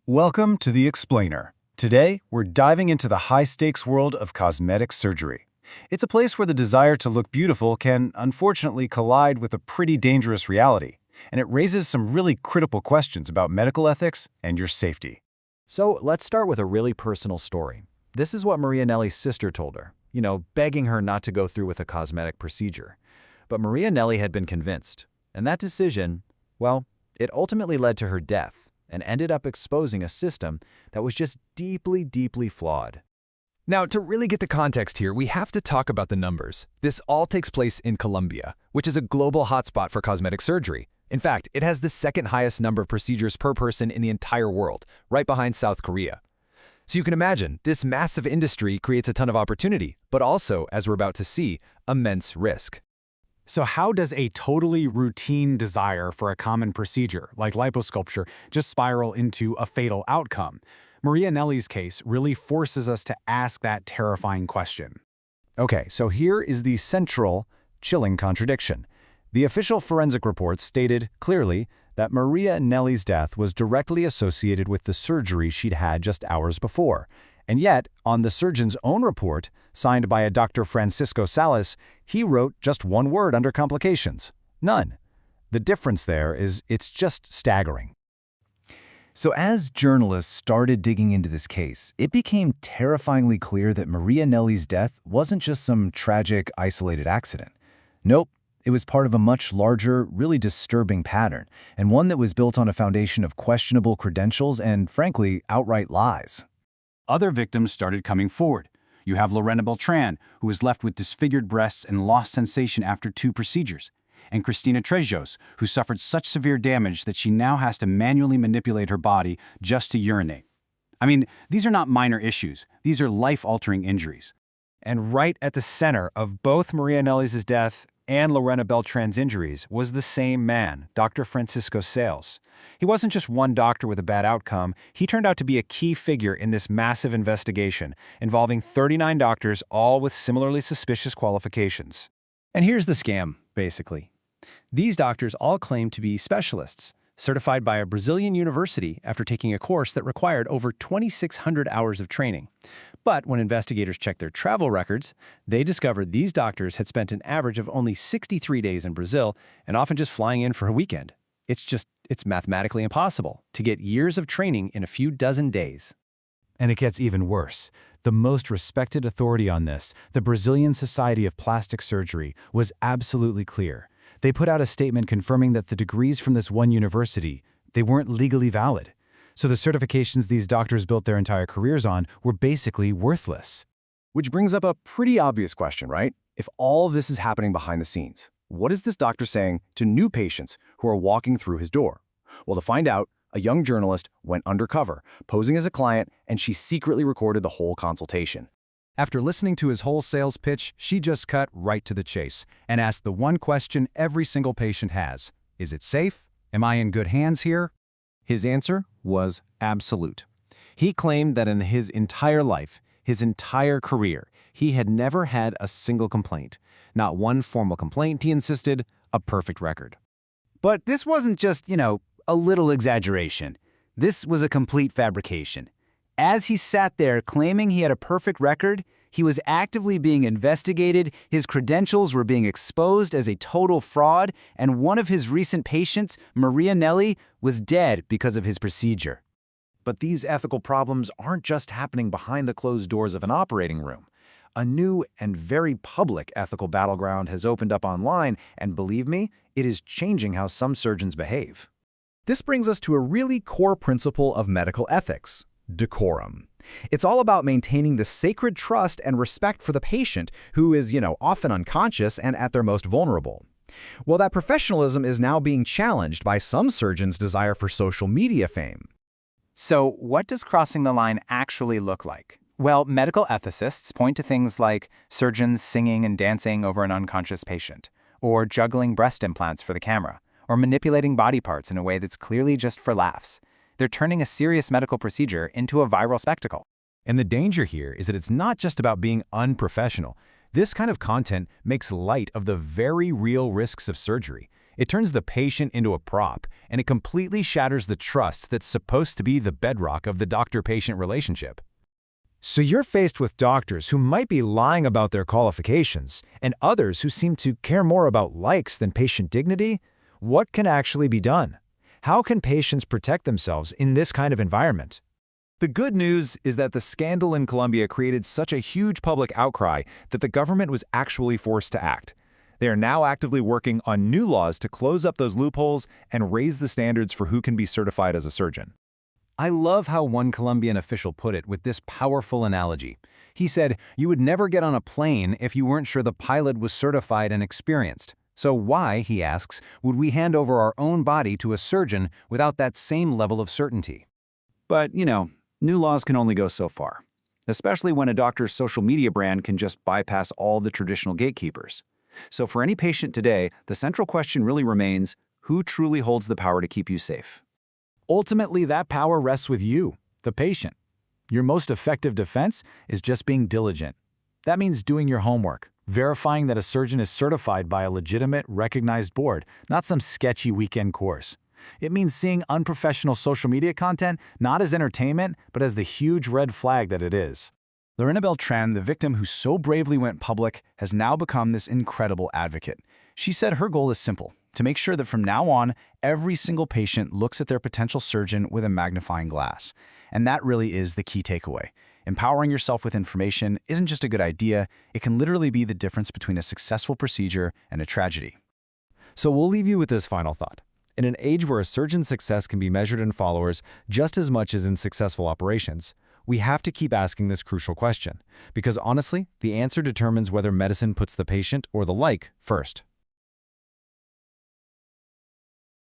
Welcome to The Explainer. Today, we're diving into the high-stakes world of cosmetic surgery. It's a place where the desire to look beautiful can, unfortunately, collide with a pretty dangerous reality, and it raises some really critical questions about medical ethics and your safety. So let's start with a really personal story. This is what Maria Nelli's sister told her, begging her not to go through with a cosmetic procedure. But Maria Nelli had been convinced, and that decision, well, it ultimately led to her death and ended up exposing a system that was just deeply, deeply flawed. Now, to really get the context here, we have to talk about the numbers. This all takes place in Colombia, which is a global hotspot for cosmetic surgery. In fact, it has the second highest number of procedures per person in the entire world, right behind South Korea. So you can imagine, this massive industry creates a ton of opportunity, but also, as we're about to see, immense risk. So how does a totally routine desire for a common procedure, like liposculpture, just spiral into a fatal outcome? Maria Nelli's case really forces us to ask that terrifying question. Okay, so here is the central, chilling contradiction. The official forensic report stated clearly that Maria Nelli's death was directly associated with the surgery she'd had just hours before. And yet, on the surgeon's own report, signed by a Dr. Francisco Salas, he wrote just one word under complications: none. The difference there is it's just staggering. So as journalists started digging into this case, it became terrifyingly clear that Maria Nelli's death wasn't just some tragic, isolated accident. Nope, it was part of a much larger, really disturbing pattern, and one that was built on a foundation of questionable credentials and, frankly, outright lies. Other victims started coming forward. You have Lorena Beltran, who was left with disfigured breasts and lost sensation after 2 procedures, and Cristina Trejos, who suffered such severe damage that she now has to manually manipulate her body just to urinate. I mean, these are not minor issues. These are life-altering injuries. And right at the center of both Maria Nelli's death and Lorena Beltran's injuries was the same man, Dr. Francisco Salas. He wasn't just one doctor with a bad outcome, he turned out to be a key figure in this massive investigation, involving 39 doctors, all with similarly suspicious qualifications. And here's the scam, basically. These doctors all claim to be specialists, certified by a Brazilian university after taking a course that required over 2,600 hours of training. But when investigators checked their travel records, they discovered these doctors had spent an average of only 63 days in Brazil and often just flying in for a weekend. It's mathematically impossible to get years of training in a few dozen days. And it gets even worse. The most respected authority on this, the Brazilian Society of Plastic Surgery, was absolutely clear. They put out a statement confirming that the degrees from this one university, they weren't legally valid. So the certifications these doctors built their entire careers on were basically worthless. Which brings up a pretty obvious question, right? If all of this is happening behind the scenes, what is this doctor saying to new patients who are walking through his door? Well, to find out, a young journalist went undercover, posing as a client, and she secretly recorded the whole consultation. After listening to his whole sales pitch, she just cut right to the chase and asked the one question every single patient has: is it safe? Am I in good hands here? His answer was absolute. He claimed that in his entire life, his entire career, he had never had a single complaint. Not one formal complaint, he insisted, a perfect record. But this wasn't just, a little exaggeration. This was a complete fabrication. As he sat there claiming he had a perfect record, he was actively being investigated, his credentials were being exposed as a total fraud, and one of his recent patients, Maria Nelli, was dead because of his procedure. But these ethical problems aren't just happening behind the closed doors of an operating room. A new and very public ethical battleground has opened up online, and believe me, it is changing how some surgeons behave. This brings us to a really core principle of medical ethics: decorum. It's all about maintaining the sacred trust and respect for the patient who is, often unconscious and at their most vulnerable. Well, that professionalism is now being challenged by some surgeons' desire for social media fame. So what does crossing the line actually look like? Well, medical ethicists point to things like surgeons singing and dancing over an unconscious patient, or juggling breast implants for the camera, or manipulating body parts in a way that's clearly just for laughs. They're turning a serious medical procedure into a viral spectacle. And the danger here is that it's not just about being unprofessional. This kind of content makes light of the very real risks of surgery. It turns the patient into a prop, and it completely shatters the trust that's supposed to be the bedrock of the doctor-patient relationship. So you're faced with doctors who might be lying about their qualifications, and others who seem to care more about likes than patient dignity? What can actually be done? How can patients protect themselves in this kind of environment? The good news is that the scandal in Colombia created such a huge public outcry that the government was actually forced to act. They are now actively working on new laws to close up those loopholes and raise the standards for who can be certified as a surgeon. I love how one Colombian official put it with this powerful analogy. He said, "You would never get on a plane if you weren't sure the pilot was certified and experienced. So why," he asks, "would we hand over our own body to a surgeon without that same level of certainty?" But, new laws can only go so far, especially when a doctor's social media brand can just bypass all the traditional gatekeepers. So for any patient today, the central question really remains, who truly holds the power to keep you safe? Ultimately, that power rests with you, the patient. Your most effective defense is just being diligent. That means doing your homework, verifying that a surgeon is certified by a legitimate, recognized board, not some sketchy weekend course. It means seeing unprofessional social media content not as entertainment, but as the huge red flag that it is. Lorena Beltran, the victim who so bravely went public, has now become this incredible advocate. She said her goal is simple: to make sure that from now on, every single patient looks at their potential surgeon with a magnifying glass. And that really is the key takeaway. Empowering yourself with information isn't just a good idea, it can literally be the difference between a successful procedure and a tragedy. So we'll leave you with this final thought. In an age where a surgeon's success can be measured in followers just as much as in successful operations, we have to keep asking this crucial question, because honestly, the answer determines whether medicine puts the patient or the like first.